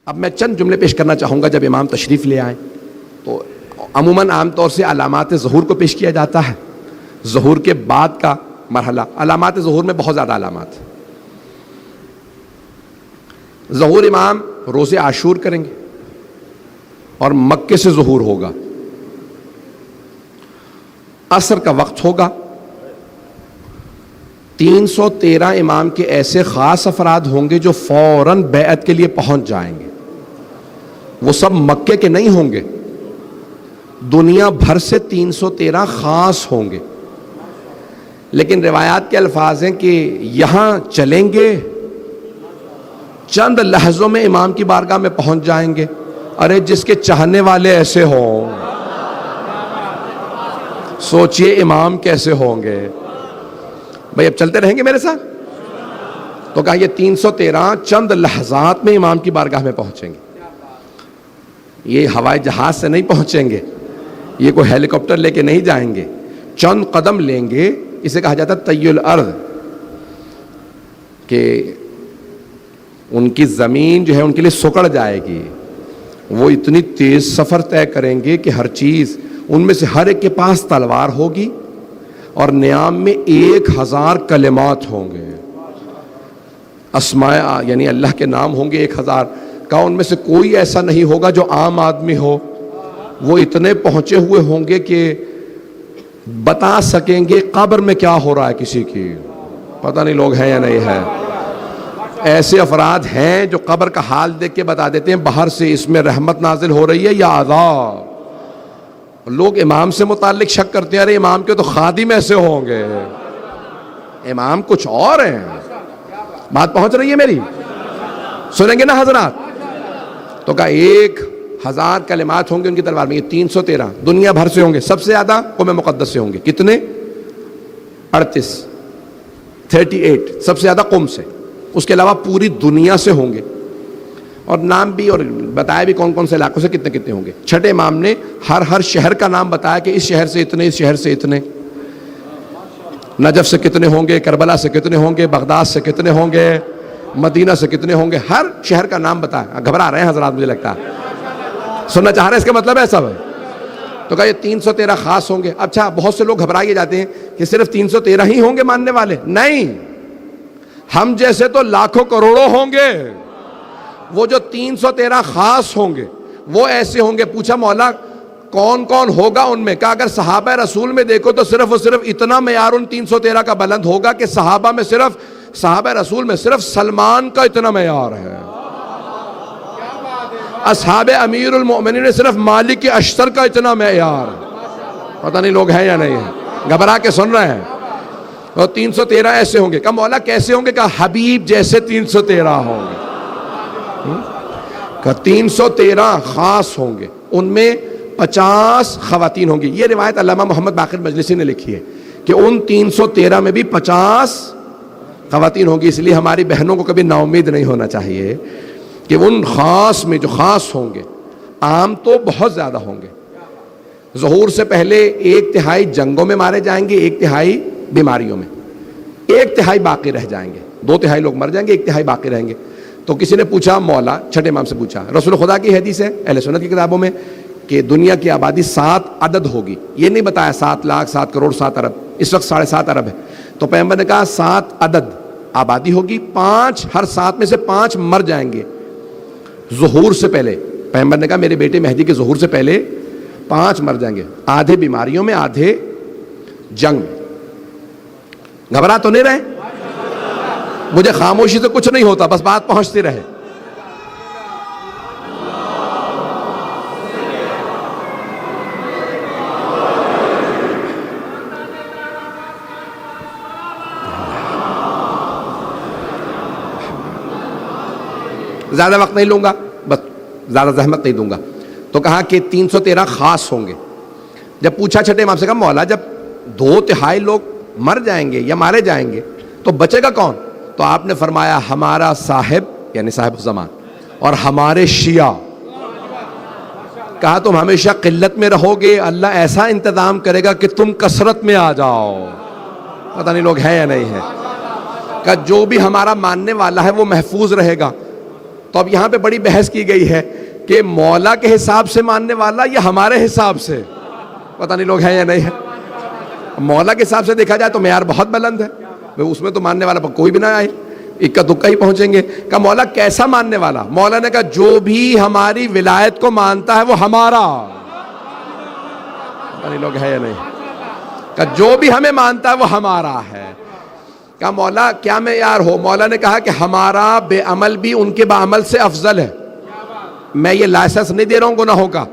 اب میں چند جملے پیش کرنا چاہوں گا جب امام تشریف لے آئیں تو عموماً عام طور سے علامات ظہور کو پیش کیا جاتا ہے، ظہور کے بعد کا مرحلہ۔ علامات ظہور میں بہت زیادہ علامات۔ ظہور امام روز عاشور کریں گے اور مکے سے ظہور ہوگا، عصر کا وقت ہوگا۔ 313 امام کے ایسے خاص افراد ہوں گے جو فوراً بیعت کے لیے پہنچ جائیں گے۔ وہ سب مکے کے نہیں ہوں گے، دنیا بھر سے 313 خاص ہوں گے۔ لیکن روایات کے الفاظ ہیں کہ یہاں چلیں گے، چند لحظوں میں امام کی بارگاہ میں پہنچ جائیں گے۔ ارے جس کے چاہنے والے ایسے ہوں، سوچئے امام کیسے ہوں گے بھائی۔ اب چلتے رہیں گے میرے ساتھ؟ تو کہا یہ 313 چند لحظات میں امام کی بارگاہ میں پہنچیں گے۔ یہ ہوائی جہاز سے نہیں پہنچیں گے، یہ کوئی ہیلی کاپٹر لے کے نہیں جائیں گے، چند قدم لیں گے۔ اسے کہا جاتا ہے طی الارض، کہ ان کی زمین جو ہے ان کے لیے سکڑ جائے گی۔ وہ اتنی تیز سفر طے کریں گے کہ ہر چیز، ان میں سے ہر ایک کے پاس تلوار ہوگی اور نیام میں 1000 کلمات ہوں گے، اسماء یعنی اللہ کے نام ہوں گے 1000 کا۔ ان میں سے کوئی ایسا نہیں ہوگا جو عام آدمی ہو۔ وہ اتنے پہنچے ہوئے ہوں گے کہ بتا سکیں گے قبر میں کیا ہو رہا ہے کسی کی، پتہ نہیں لوگ ہیں یا نہیں ہے۔ ایسے افراد ہیں جو قبر کا حال دیکھ کے بتا دیتے ہیں باہر سے اس میں رحمت نازل ہو رہی ہے یا عذاب۔ لوگ امام سے متعلق شک کرتے ہیں، ارے امام کے تو خادم ایسے ہوں گے، امام کچھ اور ہیں۔ بات پہنچ رہی ہے میری؟ سنیں گے نا حضرات؟ تو کہا 1000 کلمات ہوں گے ان کی تلوار میں۔ یہ 313 دنیا بھر سے ہوں گے، سب سے زیادہ قوم مقدس سے ہوں گے۔ کتنے؟ 38 سب سے زیادہ قوم سے۔ اس کے علاوہ پوری دنیا سے ہوں گے، اور نام بھی اور بتایا بھی کون کون سے علاقوں سے کتنے کتنے ہوں گے۔ چھٹے امام نے ہر شہر کا نام بتایا کہ اس شہر سے اتنے، اس شہر سے اتنے، نجف سے کتنے ہوں گے، کربلا سے کتنے ہوں گے، بغداد سے کتنے ہوں گے، مدینہ سے کتنے ہوں گے، ہر شہر کا نام بتایا۔ گھبرا رہے ہیں حضرات مجھے لگتا ہے، سننا چاہ رہے ہیں، اس کا مطلب ہے سب ہے۔ تو کہا یہ 313 خاص ہوں گے۔ اچھا بہت سے لوگ گھبرائے جاتے ہیں کہ صرف 313 ہی ہوں گے ماننے والے، نہیں، ہم جیسے تو لاکھوں کروڑوں ہوں گے۔ وہ جو 313 خاص ہوں گے وہ ایسے ہوں گے۔ پوچھا مولا کون کون ہوگا ان میں؟ کہا اگر صحابہ رسول میں دیکھو تو صرف اور صرف اتنا معیار ان 313 کا بلند ہوگا کہ صحابہ رسول میں صرف سلمان کا اتنا معیار ہے، اصحاب امیر المؤمنین نے صرف مالک اشتر کا اتنا معیار ہے۔ پتہ نہیں لوگ ہیں یا نہیں ہیں، گھبرا کے سن رہے ہیں۔ اور 313 ایسے ہوں گے۔ کہا مولا کیسے ہوں گے؟ کہا حبیب جیسے 313 ہوں گے۔ کہا 313 خاص ہوں گے، ان میں 50 خواتین ہوں گی۔ یہ روایت علامہ محمد باقر مجلسی نے لکھی ہے کہ ان 313 میں بھی 50 خواتین ہوں گی۔ اس لیے ہماری بہنوں کو کبھی نا امید نہیں ہونا چاہیے کہ ان خاص میں جو خاص ہوں گے، عام تو بہت زیادہ ہوں گے۔ ظہور سے پہلے 1/3 جنگوں میں مارے جائیں گے، 1/3 بیماریوں میں، 1/3 باقی رہ جائیں گے۔ 2/3 لوگ مر جائیں گے، 1/3 باقی رہیں گے۔ تو کسی نے پوچھا مولا، چھٹے امام سے پوچھا، رسول خدا کی حدیث ہے اہل سنت کی کتابوں میں کہ دنیا کی آبادی 7 عدد ہوگی۔ یہ نہیں بتایا 7 لاکھ 7 کروڑ 7 ارب، اس وقت 7.5 ارب ہے۔ تو پیغمبر نے کہا 7 عدد آبادی ہوگی، 5 ہر 7 میں سے 5 مر جائیں گے ظہور سے پہلے۔ پیغمبر نے کہا میرے بیٹے مہدی کے ظہور سے پہلے 5 مر جائیں گے، آدھے بیماریوں میں، آدھے جنگ میں۔ گھبرا تو نہیں رہے؟ مجھے خاموشی سے کچھ نہیں ہوتا، بس بات پہنچتی رہے۔ زیادہ وقت نہیں لوں گا، بس زیادہ زحمت نہیں دوں گا۔ تو کہا کہ 313 خاص ہوں گے۔ جب پوچھا چھٹے امام سے، کہا مولا جب 2/3 لوگ مر جائیں گے یا مارے جائیں گے تو بچے گا کون؟ تو آپ نے فرمایا ہمارا صاحب یعنی صاحب زمان اور ہمارے شیعہ۔ کہا تم ہمیشہ قلت میں رہو گے، اللہ ایسا انتظام کرے گا کہ تم کثرت میں آ جاؤ۔ پتہ نہیں لوگ ہیں یا نہیں ہیں۔ کہ جو بھی ہمارا ماننے والا ہے وہ محفوظ رہے گا۔ تو اب یہاں پہ بڑی بحث کی گئی ہے کہ مولا کے حساب سے ماننے والا یا ہمارے حساب سے، پتہ نہیں لوگ ہیں یا نہیں ہے۔ مولا کے حساب سے دیکھا جائے تو معیار بہت بلند ہے، اس میں تو ماننے والا کوئی بھی نہ آئے، اکا دکا ہی پہنچیں گے۔ کہا مولا کیسا ماننے والا؟ مولا نے کہا جو بھی ہماری ولایت کو مانتا ہے وہ ہمارا، پتہ نہیں لوگ ہیں یا نہیں، کہا جو بھی ہمیں مانتا ہے وہ ہمارا ہے۔ کہا مولا کیا معیار ہو؟ مولا نے کہا کہ ہمارا بے عمل بھی ان کے بعمل سے افضل ہے۔ میں یہ لائسنس نہیں دے رہا ہوں گناہوں کا،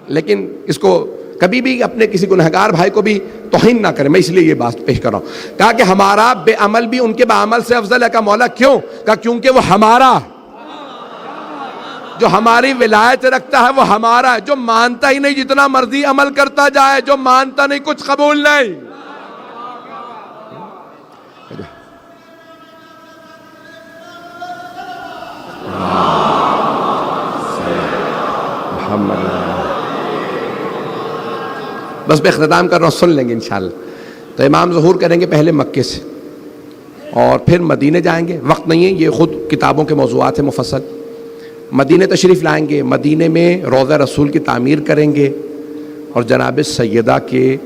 لیکن اس کو کبھی بھی اپنے کسی گنہگار بھائی کو بھی توہین نہ کرے، میں اس لیے یہ بات پیش کر رہا ہوں۔ کہا کہ ہمارا بے عمل بھی ان کے بعمل سے افضل ہے۔ کہا مولا کیوں؟ کہا کیونکہ وہ ہمارا، جو ہماری ولایت رکھتا ہے وہ ہمارا ہے، جو مانتا ہی نہیں جتنا مرضی عمل کرتا جائے، جو مانتا نہیں کچھ قبول نہیں۔ بس میں اختتام کر رہا ہوں، سن لیں گے انشاءاللہ۔ تو امام ظہور کریں گے پہلے مکے سے اور پھر مدینے جائیں گے، وقت نہیں ہے، یہ خود کتابوں کے موضوعات ہیں مفصل۔ مدینے تشریف لائیں گے، مدینے میں روضہ رسول کی تعمیر کریں گے اور جناب سیدہ کے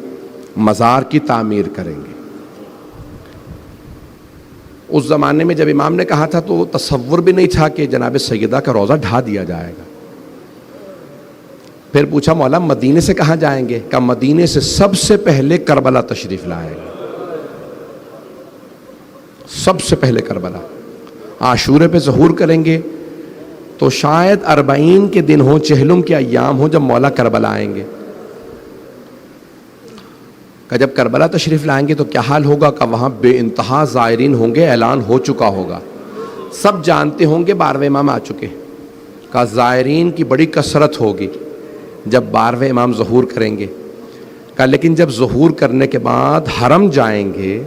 مزار کی تعمیر کریں گے۔ اس زمانے میں جب امام نے کہا تھا تو تصور بھی نہیں تھا کہ جناب سیدہ کا روضہ ڈھا دیا جائے گا۔ پھر پوچھا مولا مدینے سے کہاں جائیں گے؟ کہ مدینے سے سب سے پہلے کربلا تشریف لائیں گے، سب سے پہلے کربلا۔ عاشورے پہ ظہور کریں گے تو شاید 40 کے دن ہوں، چہلم کے ایام ہوں جب مولا کربلا آئیں گے۔ کہ جب کربلا تشریف لائیں گے تو کیا حال ہوگا؟ کہ وہاں بے انتہا زائرین ہوں گے، اعلان ہو چکا ہوگا، سب جانتے ہوں گے 12ویں امام آ چکے۔ کہ زائرین کی بڑی کثرت ہوگی جب 12ویں امام ظہور کریں گے۔ کہ لیکن جب ظہور کرنے کے بعد حرم جائیں گے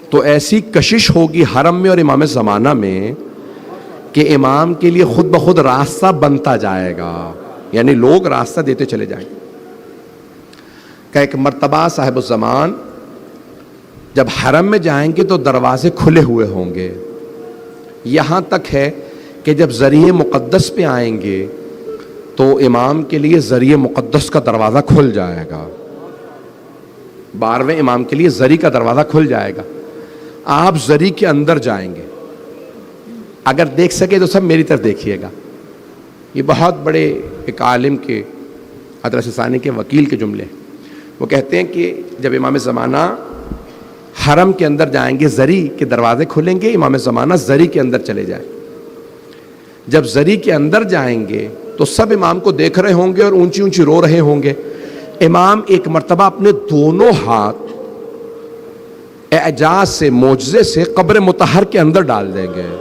تو ایسی کشش ہوگی حرم میں اور امام زمانہ میں کہ امام کے لیے خود بخود راستہ بنتا جائے گا، یعنی لوگ راستہ دیتے چلے جائیں گے۔ کہ ایک مرتبہ صاحب الزمان جب حرم میں جائیں گے تو دروازے کھلے ہوئے ہوں گے، یہاں تک ہے کہ جب ذریعہ مقدس پہ آئیں گے تو امام کے لیے ذریعہ مقدس کا دروازہ کھل جائے گا، 12ویں امام کے لیے ذری کا دروازہ کھل جائے گا، آپ ذری کے اندر جائیں گے۔ اگر دیکھ سکے تو سب میری طرف دیکھیے گا، یہ بہت بڑے ایک عالم کے ادرس ثانی کے وکیل کے جملے ہیں۔ وہ کہتے ہیں کہ جب امام زمانہ حرم کے اندر جائیں گے، ذری کے دروازے کھلیں گے، امام زمانہ ذری کے اندر چلے جائیں۔ جب ذری کے اندر جائیں گے تو سب امام کو دیکھ رہے ہوں گے اور اونچی اونچی رو رہے ہوں گے۔ امام ایک مرتبہ اپنے دونوں ہاتھ اعجاز سے، معجزے سے قبر مطہر کے اندر ڈال دیں گے۔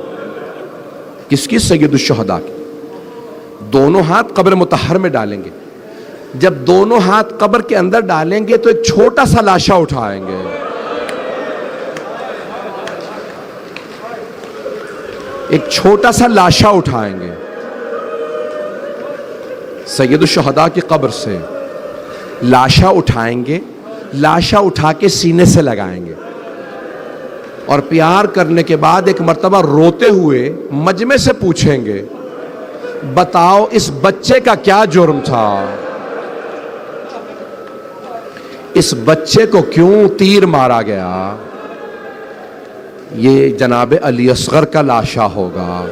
کس کی؟ سید الشہداء کی۔ دونوں ہاتھ قبر مطہر میں ڈالیں گے۔ جب دونوں ہاتھ قبر کے اندر ڈالیں گے تو ایک چھوٹا سا لاشا اٹھائیں گے، ایک چھوٹا سا لاشا اٹھائیں گے سید الشہداء کی قبر سے، لاشا اٹھائیں گے، لاشا اٹھا کے سینے سے لگائیں گے اور پیار کرنے کے بعد ایک مرتبہ روتے ہوئے مجمع سے پوچھیں گے بتاؤ اس بچے کا کیا جرم تھا، اس بچے کو کیوں تیر مارا گیا؟ یہ جناب علی اصغر کا لاشا ہوگا۔